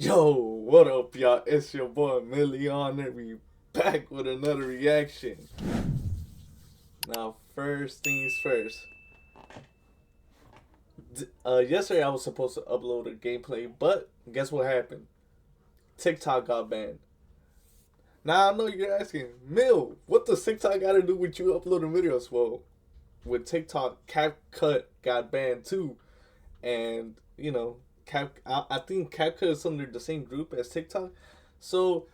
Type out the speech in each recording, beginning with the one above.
Yo, what up, y'all? It's your boy Million, and we back with another reaction. Now, first things first. Yesterday I was supposed to upload a gameplay, but guess what happened? TikTok got banned. Now I know you're asking, Mill, what does TikTok got to do with you uploading videos? Well, with TikTok, CapCut got banned too, and I think CapCut is under the same group as TikTok. So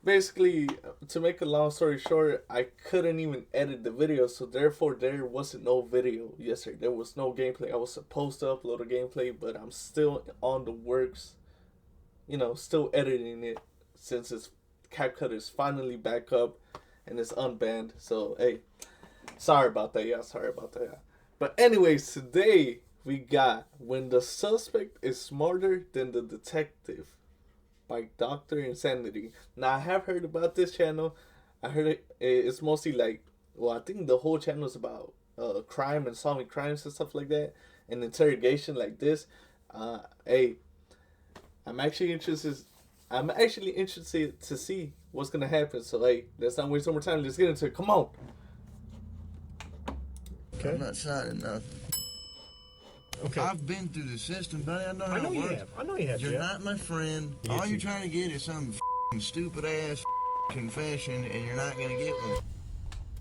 basically, to make a long story short, I couldn't even edit the video, so therefore there wasn't no video yesterday. There was no gameplay. I was supposed to upload a gameplay, but I'm still on the works, still editing it since it's CapCut is finally back up and it's unbanned. So hey, sorry about that, yeah. Sorry about that. Yeah. But anyways, today we got When the Suspect is Smarter Than the Detective by Dr. Insanity. Now, I have heard about this channel. I heard it's mostly like, well, I think the whole channel is about crime and solving crimes and stuff like that, and interrogation like this. Hey, I'm actually interested. I'm actually interested to see what's gonna happen. So, hey, let's not waste no more time. Let's get into it. Come on. Okay. I'm not signing nothing. Okay. I've been through the system, buddy. I know how it works. I know you have. You're not my friend. All you're trying to get is some stupid ass confession, and you're not gonna get one.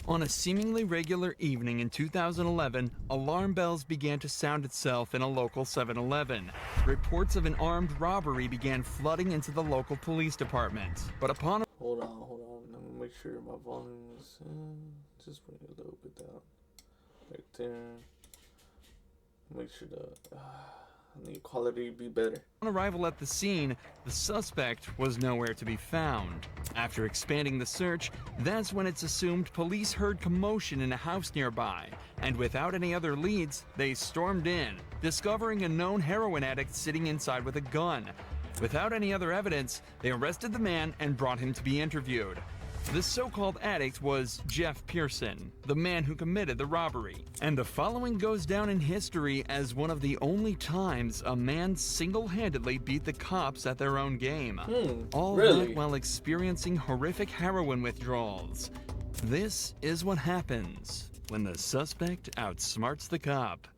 On a seemingly regular evening in 2011, alarm bells began to sound itself in a local 7-Eleven. Reports of an armed robbery began flooding into the local police department. But upon Hold on. Let me make sure my volume is just bring it a little bit down. Right there. Make sure the quality be better. On arrival at the scene, the suspect was nowhere to be found. After expanding the search, that's when it's assumed police heard commotion in a house nearby, and without any other leads, they stormed in, discovering a known heroin addict sitting inside with a gun. Without any other evidence, they arrested the man and brought him to be interviewed. The so-called addict was Jeff Pearson, the man who committed the robbery. And the following goes down in history as one of the only times a man single-handedly beat the cops at their own game. All really? that while experiencing horrific heroin withdrawals. This is what happens when the suspect outsmarts the cop.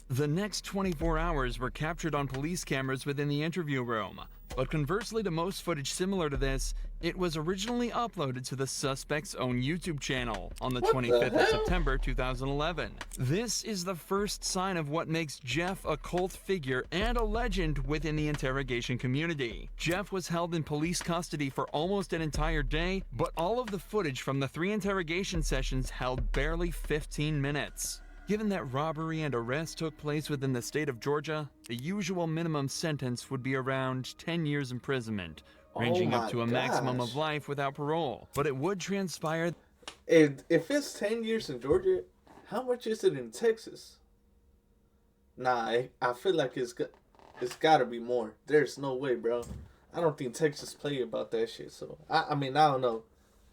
The next 24 hours were captured on police cameras within the interview room. But conversely to most footage similar to this, it was originally uploaded to the suspect's own YouTube channel on the 25th of September 2011. This is the first sign of what makes Jeff a cult figure and a legend within the interrogation community. Jeff was held in police custody for almost an entire day, but all of the footage from the 3 interrogation sessions held barely 15 minutes. Given that robbery and arrest took place within the state of Georgia, the usual minimum sentence would be around 10 years imprisonment, ranging up to a maximum of life without parole. But it would transpire. If it's 10 years in Georgia, how much is it in Texas? Nah, I feel like it's got to be more. There's no way, bro. I don't think Texas play about that shit. So I mean, I don't know.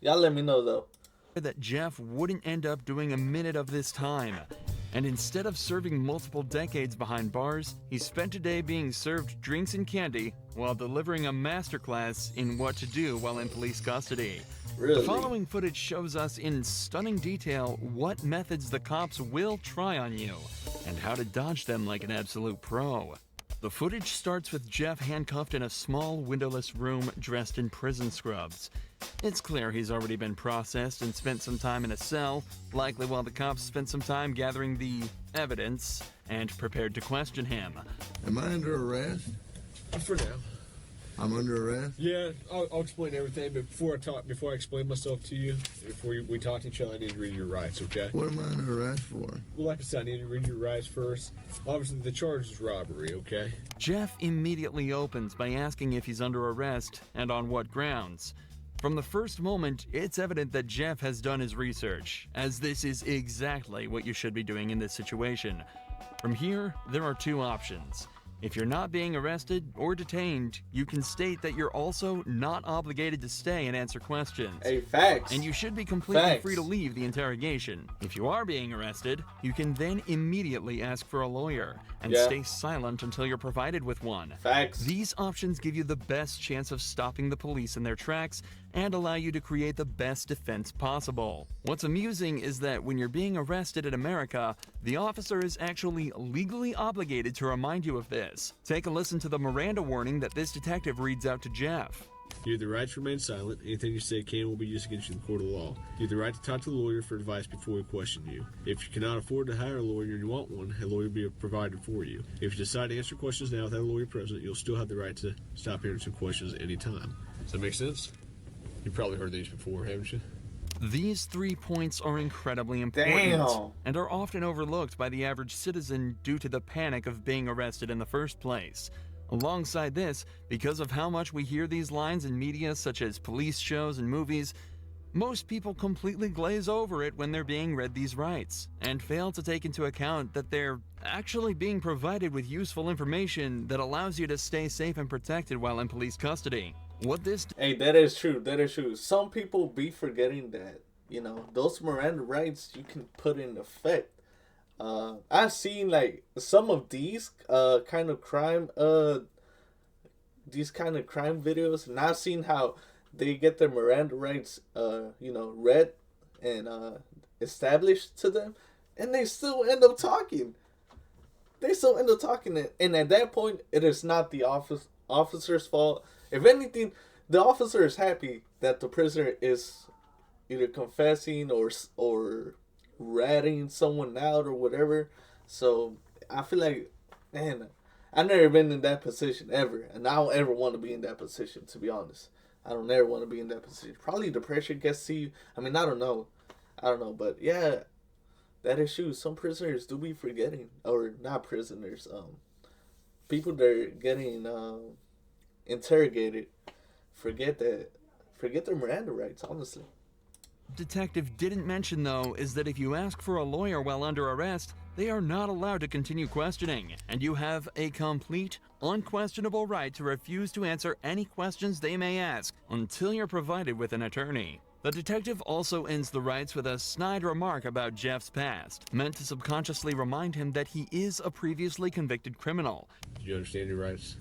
Y'all let me know though. That Jeff wouldn't end up doing a minute of this time. And instead of serving multiple decades behind bars, he spent a day being served drinks and candy while delivering a masterclass in what to do while in police custody. Really? The following footage shows us in stunning detail what methods the cops will try on you and how to dodge them like an absolute pro. The footage starts with Jeff handcuffed in a small, windowless room dressed in prison scrubs. It's clear he's already been processed and spent some time in a cell, likely while the cops spent some time gathering the evidence and prepared to question him. Am I under arrest? For now. I'm under arrest? Yeah, I'll explain everything, but before I explain myself to you, before we talk to each other, I need to read your rights, okay? What am I under arrest for? Well, like I said, I need to read your rights first. Obviously, the charge is robbery, okay? Jeff immediately opens by asking if he's under arrest and on what grounds. From the first moment, it's evident that Jeff has done his research, as this is exactly what you should be doing in this situation. From here, there are 2 options. If you're not being arrested or detained, you can state that you're also not obligated to stay and answer questions. Hey, facts. And you should be completely Facts. free to leave the interrogation. If you are being arrested, you can then immediately ask for a lawyer and stay silent until you're provided with one. Facts. These options give you the best chance of stopping the police in their tracks and allow you to create the best defense possible. What's amusing is that when you're being arrested in America, the officer is actually legally obligated to remind you of this. Take a listen to the Miranda warning that this detective reads out to Jeff. You have the right to remain silent. Anything you say can will be used against you in the court of law. You have the right to talk to the lawyer for advice before we question you. If you cannot afford to hire a lawyer and you want one, a lawyer will be provided for you. If you decide to answer questions now without a lawyer present, you'll still have the right to stop answering questions at any time. Does that make sense? You've probably heard these before, haven't you? These 3 points are incredibly important Damn. and are often overlooked by the average citizen due to the panic of being arrested in the first place. Alongside this, because of how much we hear these lines in media such as police shows and movies, most people completely glaze over it when they're being read these rights and fail to take into account that they're actually being provided with useful information that allows you to stay safe and protected while in police custody. What this Hey, that is true. That is true. Some people be forgetting that, those Miranda rights you can put in effect. I've seen like some of these kind of crime videos, and I've seen how they get their Miranda rights read and established to them, and they still end up talking. And at that point, it is not the officer's fault. If anything, the officer is happy that the prisoner is either confessing or ratting someone out or whatever. So I feel like, man, I've never been in that position ever, and I don't ever want to be in that position, to be honest. I don't ever want to be in that position. Probably the pressure gets to you. I mean, I don't know, but yeah, that is true. Some prisoners do be forgetting, or not prisoners, people that are getting interrogated forget their Miranda rights, honestly. detective didn't mention, though, is that if you ask for a lawyer while under arrest, they are not allowed to continue questioning, and you have a complete, unquestionable right to refuse to answer any questions they may ask until you're provided with an attorney. The detective also ends the rights with a snide remark about Jeff's past, meant to subconsciously remind him that he is a previously convicted criminal. Do you understand your rights?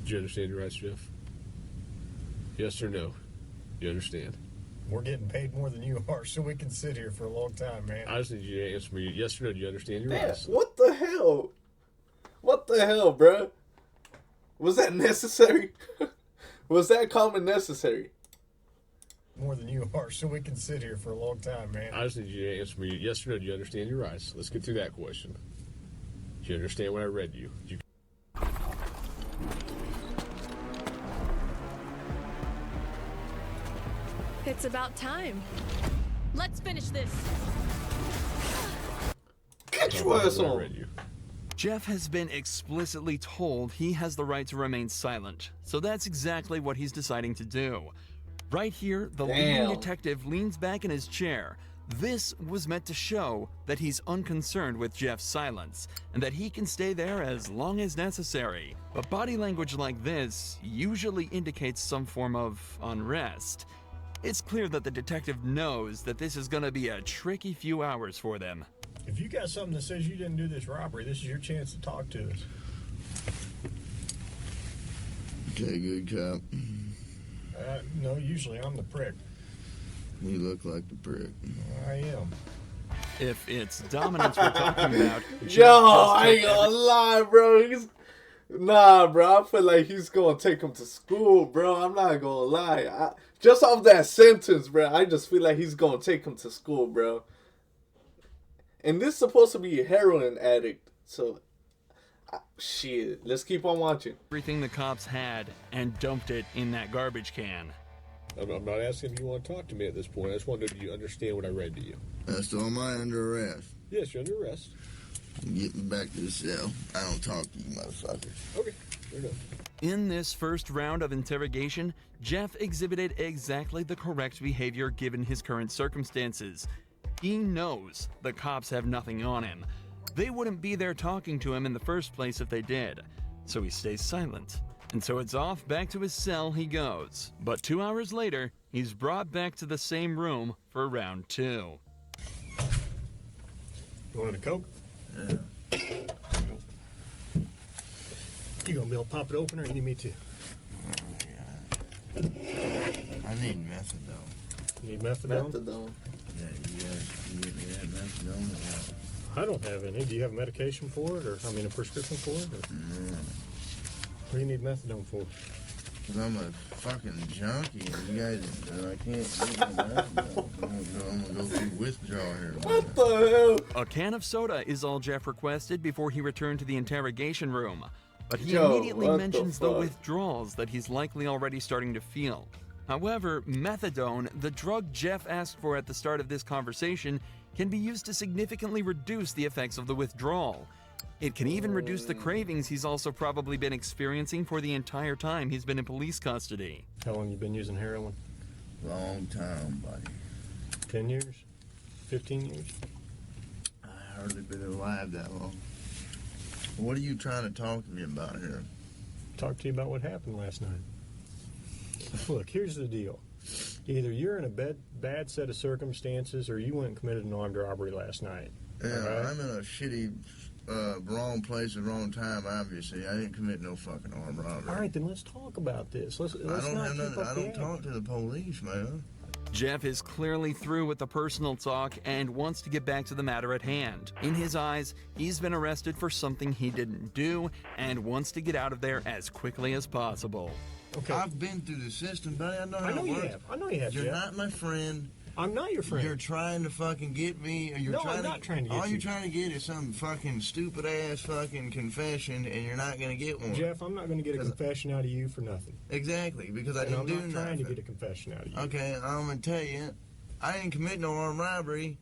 Do you understand your rights, Jeff? Yes or no? You understand? We're getting paid more than you are, so we can sit here for a long time, man. I just need you to answer me yes or no. Do you understand your Man, rights? what the hell? What the hell, bruh? Was that necessary? Was that comment necessary? More than you are, so we can sit here for a long time, man. I just need you to answer me yes or no. Do you understand your rights? Let's get through that question. Do you understand what I read you? Do you It's about time. Let's finish this. Get know your ass what I on. read you? Jeff has been explicitly told he has the right to remain silent, so that's exactly what he's deciding to do. Right here, the leading Damn. detective leans back in his chair. This was meant to show that he's unconcerned with Jeff's silence, and that he can stay there as long as necessary. But body language like this usually indicates some form of unrest. It's clear that the detective knows that this is gonna be a tricky few hours for them. If you got something that says you didn't do this robbery, this is your chance to talk to us. Okay, good cop. No, usually I'm the prick. You look like the prick. I am. If it's dominance we're talking about, Jeff Yo, just I ain't took gonna lie, bro. Nah, bro. I feel like he's gonna take him to school, bro. I'm not gonna lie. Just off that sentence, bro, I just feel like he's gonna take him to school, bro. And this is supposed to be a heroin addict, so shit. Let's keep on watching. everything the cops had and dumped it in that garbage can. I'm not asking if you want to talk to me at this point. I just wanted to know, do you understand what I read to you? So am I under arrest? Yes, you're under arrest. I'm getting back to the cell. I don't talk to you, motherfucker. Okay, fair enough. In this first round of interrogation, Jeff exhibited exactly the correct behavior given his current circumstances. He knows the cops have nothing on him. They wouldn't be there talking to him in the first place if they did. so he stays silent. And so it's off back to his cell he goes. But 2 hours later, he's brought back to the same room for round 2. You wanted a Coke? Yeah. You gonna be able to pop it open, or you need me to? I need methadone. You need methadone? Methadone. Yeah, you guys can get me that methadone. I don't have any. Do you have a medication for it, or a prescription for it? Or? No. What do you need methadone for? Because I'm a fucking junkie, and you guys, I can't get my methadone. I'm gonna go through withdrawal here. What the hell? A can of soda is all Jeff requested before he returned to the interrogation room. But he Yo, immediately what mentions the the fuck? withdrawals that he's likely already starting to feel. However, methadone, the drug Jeff asked for at the start of this conversation, can be used to significantly reduce the effects of the withdrawal. It can even reduce the cravings he's also probably been experiencing for the entire time he's been in police custody. How long you been using heroin? Long time, buddy. 10 years? 15 years? I hardly been alive that long. What are you trying to talk to me about here? Talk to you about what happened last night. Look, here's the deal. Either you're in a bad set of circumstances, or you went and committed an armed robbery last night. Yeah, All right? I'm in a shitty, wrong place at the wrong time, obviously. I didn't commit no fucking armed robbery. All right, then let's talk about this. Let's I not don't have keep nothing. up I the don't talk act. to the police, man. Jeff is clearly through with the personal talk and wants to get back to the matter at hand. In his eyes, he's been arrested for something he didn't do and wants to get out of there as quickly as possible. Okay. I've been through the system, buddy. I know how I know it you works. have. I know you have, You're Jeff. not my friend. I'm not your friend. You're trying to fucking get me. Or you're No, trying I'm not trying to get all you. you're trying to get is some fucking stupid ass fucking confession, and you're not gonna get one. Jeff, I'm not going to get a confession out of you for nothing. Exactly, because I And didn't I'm do not trying nothing. to get a confession out of you. Okay, I'm gonna tell you, I didn't commit no armed robbery,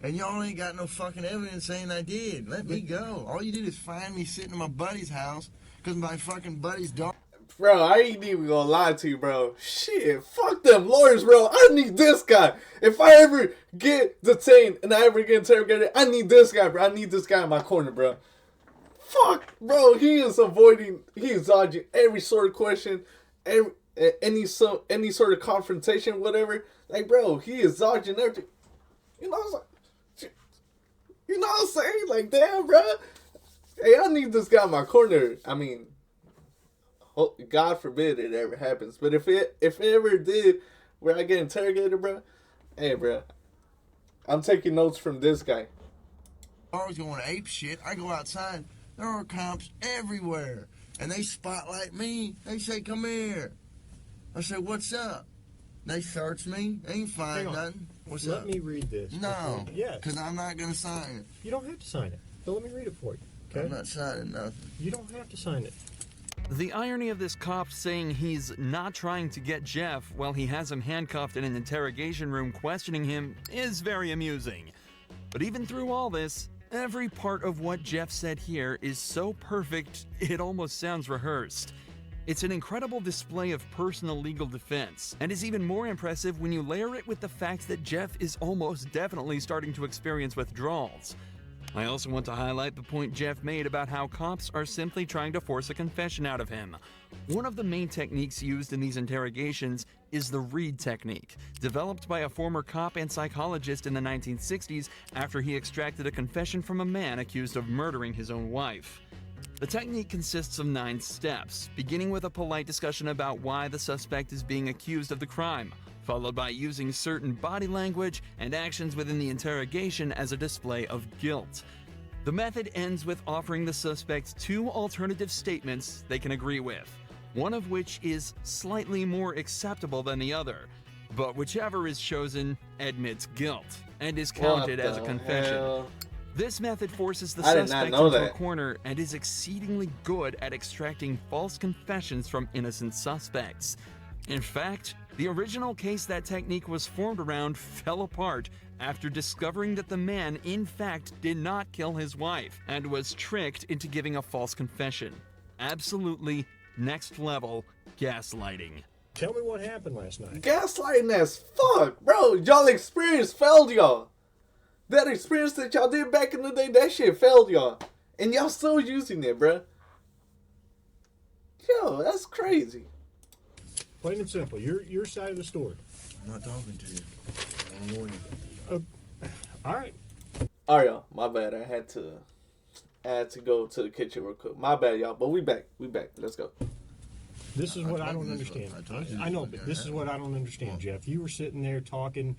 and y'all ain't got no fucking evidence saying I did. Let me go. All you did is find me sitting in my buddy's house because my fucking buddy's dog. Bro, I ain't even gonna lie to you, bro. Shit, fuck them lawyers, bro. I need this guy. If I ever get detained and I ever get interrogated, I need this guy, bro. I need this guy in my corner, bro. Fuck, bro. He is dodging every sort of question, any sort of confrontation, whatever. Like, bro, he is dodging everything. You know what I'm saying? Like, damn, bro. Hey, I need this guy in my corner. I mean, God forbid it ever happens. But if it ever did, where I get interrogated, bro, hey, bro, I'm taking notes from this guy. Dog's going ape shit. I go outside. There are cops everywhere, and they spotlight me. They say, "Come here." I say, "What's up?" They search me. They ain't find Hang on. nothing. What's Let up? me read this. No. Yes. Because I'm not gonna sign it. You don't have to sign it. But let me read it for you. Okay? I'm not signing nothing. You don't have to sign it. The irony of this cop saying he's not trying to get Jeff while he has him handcuffed in an interrogation room questioning him is very amusing. But even through all this, every part of what Jeff said here is so perfect it almost sounds rehearsed. It's an incredible display of personal legal defense, and is even more impressive when you layer it with the fact that Jeff is almost definitely starting to experience withdrawals. I also want to highlight the point Jeff made about how cops are simply trying to force a confession out of him. One of the main techniques used in these interrogations is the Reid technique, developed by a former cop and psychologist in the 1960s after he extracted a confession from a man accused of murdering his own wife. The technique consists of 9 steps, beginning with a polite discussion about why the suspect is being accused of the crime, followed by using certain body language and actions within the interrogation as a display of guilt. The method ends with offering the suspect 2 alternative statements they can agree with, one of which is slightly more acceptable than the other, but whichever is chosen admits guilt and is counted as a confession. Hell? This method forces the I did not suspect know into a that. corner and is exceedingly good at extracting false confessions from innocent suspects. In fact, the original case that technique was formed around fell apart after discovering that the man, in fact, did not kill his wife and was tricked into giving a false confession. Absolutely next level gaslighting. Tell me what happened last night. Gaslighting as fuck, bro. Y'all experience failed y'all. That experience that y'all did back in the day, that shit failed y'all. And y'all still using it, bro. Yo, that's crazy. Plain and simple. Your side of the story. I'm not talking to you. I'm a lawyer. All right. All right, y'all. My bad. I had to go to the kitchen real quick. My bad, y'all. But we back. Let's go. This is I what I told don't you this understand. was- I told you I this know, was but gonna this is happen. what I don't understand, Jeff. You were sitting there talking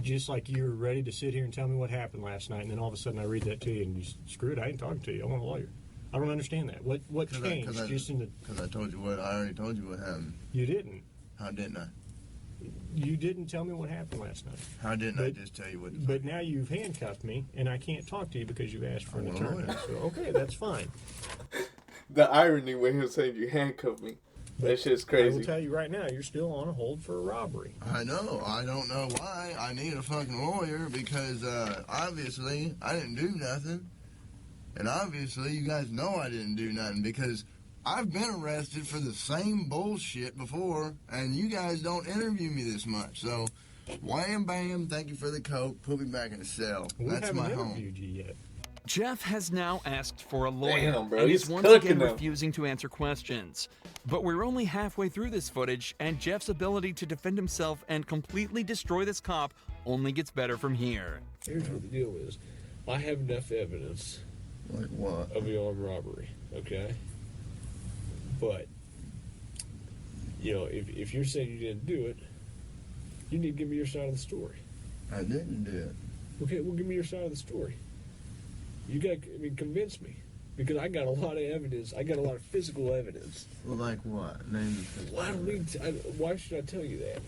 just like you were ready to sit here and tell me what happened last night, and then all of a sudden I read that to you, and you screw it. I ain't talking to you. I want a lawyer. I don't understand that. What changed? Just in the Because I told you what. I already told you what happened. you didn't. How didn't I? You didn't tell me what happened last night. How didn't I But- just tell you what? But now you've handcuffed me, and I can't talk to you because you've asked for an I want a attorney. lawyer. So, okay, that's fine. The irony when he was saying you handcuffed me. That shit's I will crazy. tell you right now, you're still on a hold for a robbery. I know. I don't know why. I need a fucking lawyer because obviously I didn't do nothing. And obviously you guys know I didn't do nothing because I've been arrested for the same bullshit before and you guys don't interview me this much. So, wham bam, thank you for the coke. Put me back in the cell. We That's haven't my home. interviewed you yet. Jeff has now asked for a lawyer Damn, bro, and he's is once cooking again them. refusing to answer questions. But we're only halfway through this footage, and Jeff's ability to defend himself and completely destroy this cop only gets better from here. Here's what the deal is. I have enough evidence Like what? of the armed robbery, okay? But, you know, if you're saying you didn't do it, you need to give me your side of the story. I didn't do it. Okay, well, give me your side of the story. You got, I mean, convince me. Because I got a lot of evidence. I got a lot of physical evidence. Well, like what? Name the Well, I don't need to, why should I tell you that?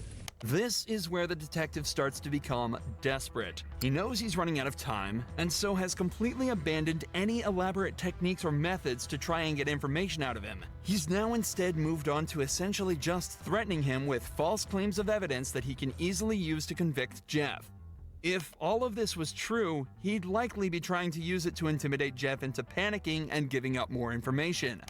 This is where the detective starts to become desperate. He knows he's running out of time, and so has completely abandoned any elaborate techniques or methods to try and get information out of him. He's now instead moved on to essentially just threatening him with false claims of evidence that he can easily use to convict Jeff. If all of this was true, he'd likely be trying to use it to intimidate Jeff into panicking and giving up more information.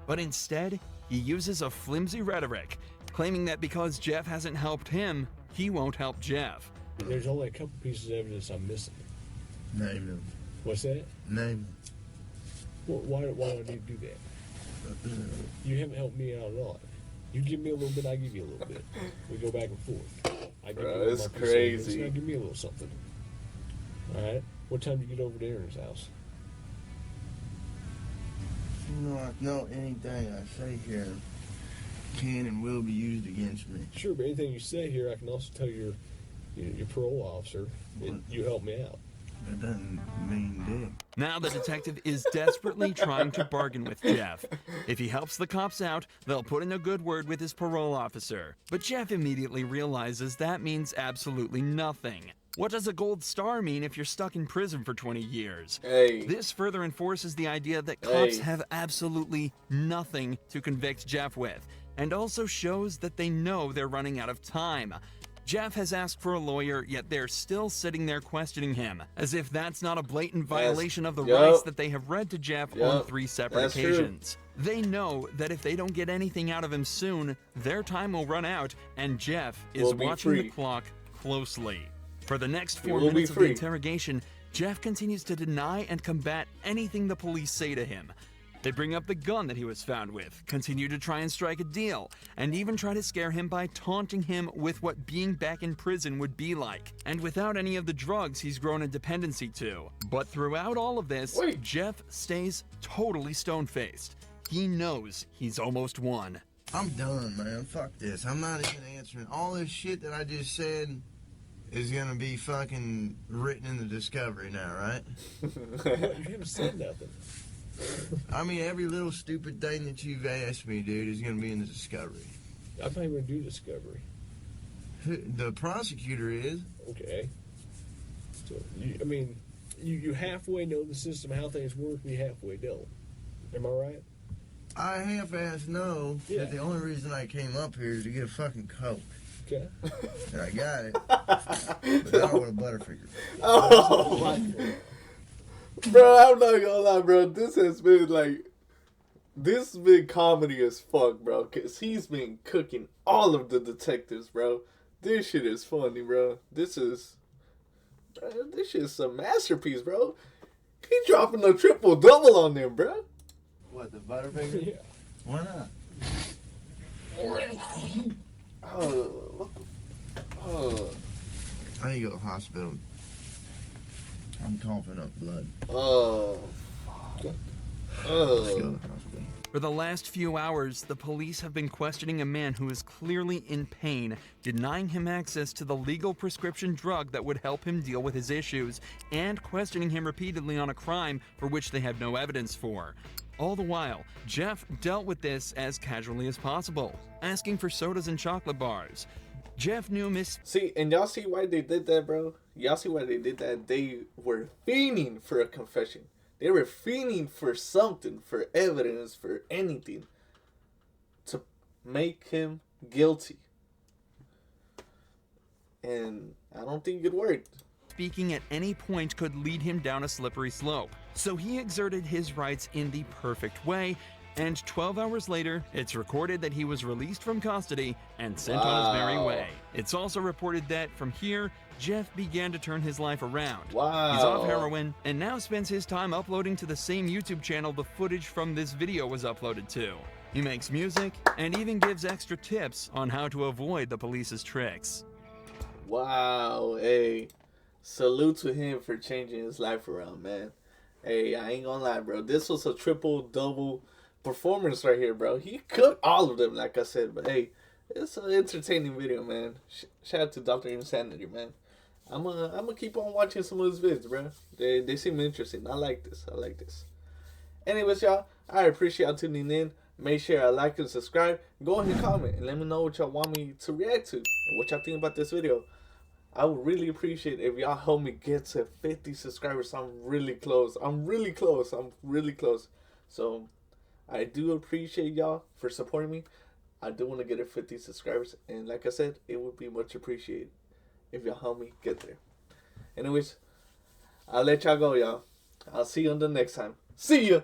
But instead, he uses a flimsy rhetoric, claiming that because Jeff hasn't helped him, he won't help Jeff. There's only a couple pieces of evidence I'm missing. Name them. What's that? Name Well, why do I need to do that? them. You haven't helped me out at all. You give me a little bit, I give you a little bit. We go back and forth. I give Bro, you it's my piece of evidence, crazy. Now give me a little something. All right. What time do you get over to Aaron's house? No, anything I say here can and will be used against me. Sure, but anything you say here, I can also tell your parole officer that you helped me out. That doesn't mean dick. Now the detective is desperately trying to bargain with Jeff. If he helps the cops out, they'll put in a good word with his parole officer. But Jeff immediately realizes that means absolutely nothing. What does a gold star mean if you're stuck in prison for 20 years? Hey. This further enforces the idea that cops Hey. have absolutely nothing to convict Jeff with, and also shows that they know they're running out of time. Jeff has asked for a lawyer, yet they're still sitting there questioning him, as if that's not a blatant violation of the Yup. rights that they have read to Jeff on Yup. 3 separate That's true. occasions. They know that if they don't get anything out of him soon, their time will run out, and Jeff is Will be watching the free. clock closely. For the next He 4 will be minutes of the free. interrogation, Jeff continues to deny and combat anything the police say to him. They bring up the gun that he was found with, continue to try and strike a deal, and even try to scare him by taunting him with what being back in prison would be like, and without any of the drugs he's grown a dependency to. But throughout all of this, Wait. Jeff stays totally stone-faced. He knows he's almost won. I'm done, man. Fuck this. I'm not even answering. All this shit that I just said is gonna be fucking written in the discovery now, right? What? You haven't said nothing. I mean, every little stupid thing that you've asked me, dude, is gonna be in the discovery. I'm not even going to do discovery. The prosecutor is. Okay. So, you halfway know the system, how things work, and you halfway don't. Am I right? I half-ass know Yeah. that the only reason I came up here is to get a fucking Coke. Okay. And I got it. But not with a Butterfinger. Oh my God. Bro, I'm not gonna lie, bro. This has been comedy as fuck, bro. Cause he's been cooking all of the detectives, bro. This shit is funny, bro. This is a masterpiece, bro. He dropping a triple double on them, bro. What, the Butterfinger? Yeah. Why not? I need to go to the hospital. I'm coughing up blood. Let's go to the hospital. For the last few hours, the police have been questioning a man who is clearly in pain, denying him access to the legal prescription drug that would help him deal with his issues, and questioning him repeatedly on a crime for which they have no evidence for. All the while, Jeff dealt with this as casually as possible, asking for sodas and chocolate bars. Jeff knew Miss... See, and y'all see why they did that, bro? Y'all see why they did that? They were fiending for a confession. They were fiending for something, for evidence, for anything to make him guilty. And I don't think it worked. Speaking at any point could lead him down a slippery slope. So he exerted his rights in the perfect way, and 12 hours later, it's recorded that he was released from custody and sent on his merry way. It's also reported that from here, Jeff began to turn his life around. Wow. He's off heroin and now spends his time uploading to the same YouTube channel the footage from this video was uploaded to. He makes music and even gives extra tips on how to avoid the police's tricks. Wow, hey, salute to him for changing his life around, man. Hey, I ain't gonna lie, bro. This was a triple-double performance right here, bro. He cooked all of them, like I said, but hey, it's an entertaining video, man. Shout out to Dr. Insanity, man. I'm gonna keep on watching some of his vids, bro. They seem interesting. I like this. Anyways, y'all, I appreciate y'all tuning in. Make sure y'all like and subscribe. Go ahead and comment and let me know what y'all want me to react to and what y'all think about this video. I would really appreciate if y'all help me get to 50 subscribers. I'm really close. So I do appreciate y'all for supporting me. I do want to get to 50 subscribers, and like I said, it would be much appreciated if y'all help me get there. Anyways, I'll let y'all go, y'all. I'll see you on the next time. See ya!